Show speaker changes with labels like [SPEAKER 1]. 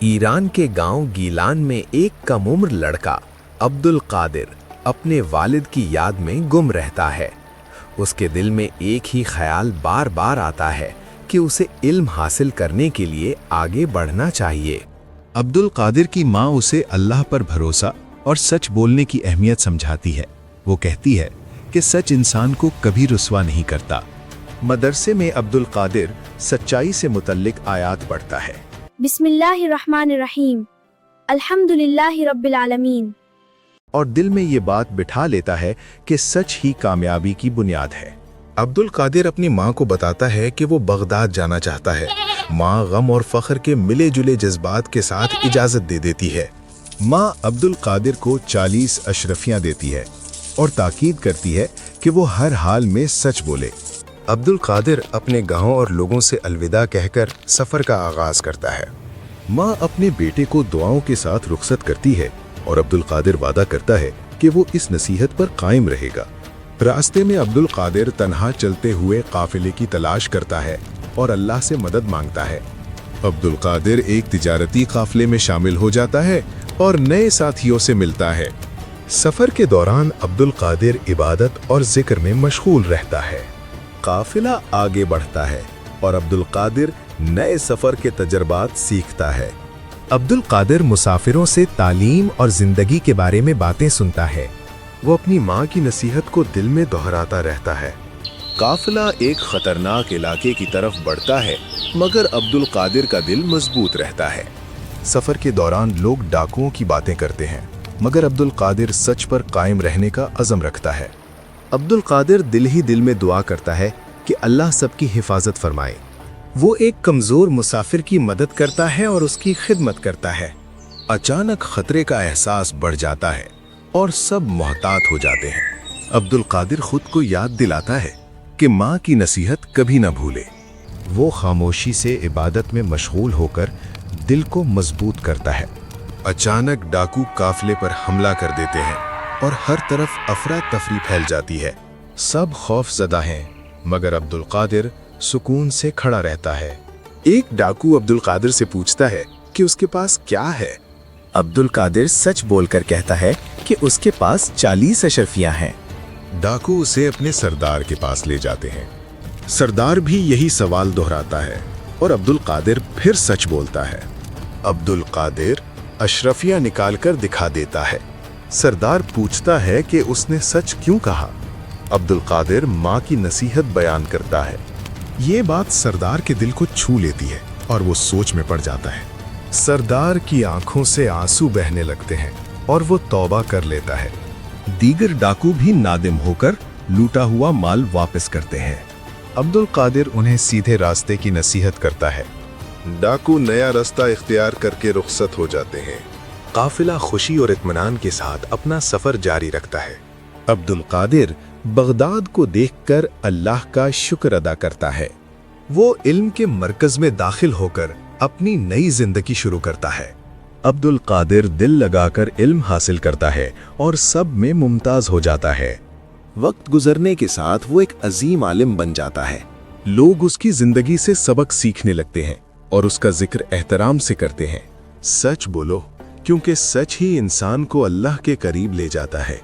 [SPEAKER 1] Iran के गांव गीलान में एक कम उम्र लड़का अब्दुल कादिर अपने वालिद की याद में गुम रहता है। उसके दिल में एक ही ख्याल बार बार आता है कि उसे इल्म हासिल करने के लिए आगे बढ़ना चाहिए।
[SPEAKER 2] अब्दुल कादिर की माँ उसे अल्लाह पर भरोसा और सच बोलने की अहमियत समझाती है। वो कहती है कि सच इंसान को कभी रुस्वा नहीं करता। मदरसे में अब्दुल कादिर सच्चाई से मुतल्लिक आयात पढ़ता है।
[SPEAKER 3] बिस्मिल्लाहिर्रहमानिर्रहीम, अल्हम्दुलिल्लाहि रब्बिल आलमीन।
[SPEAKER 2] और दिल में ये बात बिठा लेता है कि सच ही कामयाबी की बुनियाद है।
[SPEAKER 4] अब्दुल कादिर अपनी माँ को बताता है कि वो बगदाद जाना चाहता है। माँ गम और फख्र के मिले जुले जज्बात के साथ इजाजत दे देती है।
[SPEAKER 2] माँ अब्दुल कादिर को 40 अशरफियाँ देती है और ताकीद करती है कि वो हर हाल में सच बोले।
[SPEAKER 4] अब्दुल कादिर अपने गांव और लोगों से अलविदा कहकर सफर का आगाज करता है।
[SPEAKER 2] माँ अपने बेटे को दुआओं के साथ रुखसत करती है और अब्दुल कादिर वादा करता है कि वो इस नसीहत पर कायम रहेगा। रास्ते में अब्दुल कादिर तन्हा चलते हुए काफिले की तलाश करता है और अल्लाह से मदद मांगता है।
[SPEAKER 4] अब्दुल कादिर एक तिजारती काफिले में शामिल हो जाता है और नए साथियों से मिलता है। सफर के दौरान अब्दुल कादिर इबादत और जिक्र में मशगूल रहता है।
[SPEAKER 2] काफिला आगे बढ़ता है और अब्दुल कादिर नए सफर के तजर्बात सीखता है।
[SPEAKER 1] अब्दुल कादिर मुसाफिरों से तालीम और जिंदगी के बारे में बातें सुनता है।
[SPEAKER 4] वो अपनी माँ की नसीहत को दिल में दोहराता रहता है।
[SPEAKER 2] काफिला एक खतरनाक इलाके की तरफ बढ़ता है, मगर अब्दुल कादिर का दिल मजबूत रहता है। सफर के दौरान लोग डाकुओं की बातें करते हैं, मगर अब्दुल कादिर सच पर कायम रहने का अज़म रखता है। अब्दुल कादिर दिल ही दिल में दुआ करता है कि अल्लाह सबकी हिफाजत फरमाए।
[SPEAKER 1] वो एक कमजोर मुसाफिर की मदद करता है और उसकी खिदमत करता है।
[SPEAKER 2] अचानक खतरे का एहसास बढ़ जाता है और सब मोहतात हो जाते हैं। अब्दुल कादिर खुद को याद दिलाता है कि माँ की नसीहत कभी न भूले। वो खामोशी से इबादत में मशगूल होकर दिल को मजबूत करता है।
[SPEAKER 4] अचानक डाकू काफिले पर हमला कर देते हैं और हर तरफ अफरा तफरी फैल जाती है।
[SPEAKER 2] सब खौफजदा हैं, मगर अब्दुल कादिर सुकून से खड़ा रहता है।
[SPEAKER 4] एक डाकू अब्दुल कादिर से पूछता है कि उसके पास क्या है।
[SPEAKER 1] अब्दुल कादिर सच बोलकर कहता है कि उसके पास 40 अशरफियाँ हैं।
[SPEAKER 4] डाकू उसे अपने सरदार के पास ले जाते हैं। सरदार भी यही सवाल दोहराता है और अब्दुल कादिर फिर सच बोलता है।
[SPEAKER 2] अब्दुल कादिर अशरफियाँ निकालकर दिखा देता है। सरदार पूछता है कि उसने सच क्यों कहा। अब्दुल कादिर माँ की नसीहत बयान करता है।
[SPEAKER 4] ये बात सरदार के दिल को छू लेती है और वो सोच में पड़ जाता है।
[SPEAKER 2] सरदार की आंखों से आंसू बहने लगते हैं और वो तौबा कर लेता है। दीगर डाकू भी नादिम होकर लूटा हुआ माल वापस करते हैं। अब्दुल कादिर उन्हें सीधे रास्ते की नसीहत करता है।
[SPEAKER 4] डाकू नया रास्ता इख्तियार करके रुखसत हो जाते हैं।
[SPEAKER 2] काफिला खुशी और इत्मीनान के साथ अपना सफर जारी रखता है। अब्दुल कादिर बगदाद को देखकर अल्लाह का शुक्र अदा करता है। वो इल्म के मरकज में दाखिल होकर अपनी नई जिंदगी शुरू करता है। अब्दुल कादिर दिल लगाकर इल्म हासिल करता है और सब में मुमताज हो जाता है। वक्त गुजरने के साथ वो एक अजीम आलिम बन जाता है। लोग उसकी जिंदगी से सबक सीखने लगते हैं और उसका जिक्र एहतराम से करते हैं। सच बोलो, क्योंकि सच ही इंसान को अल्लाह के करीब ले जाता है।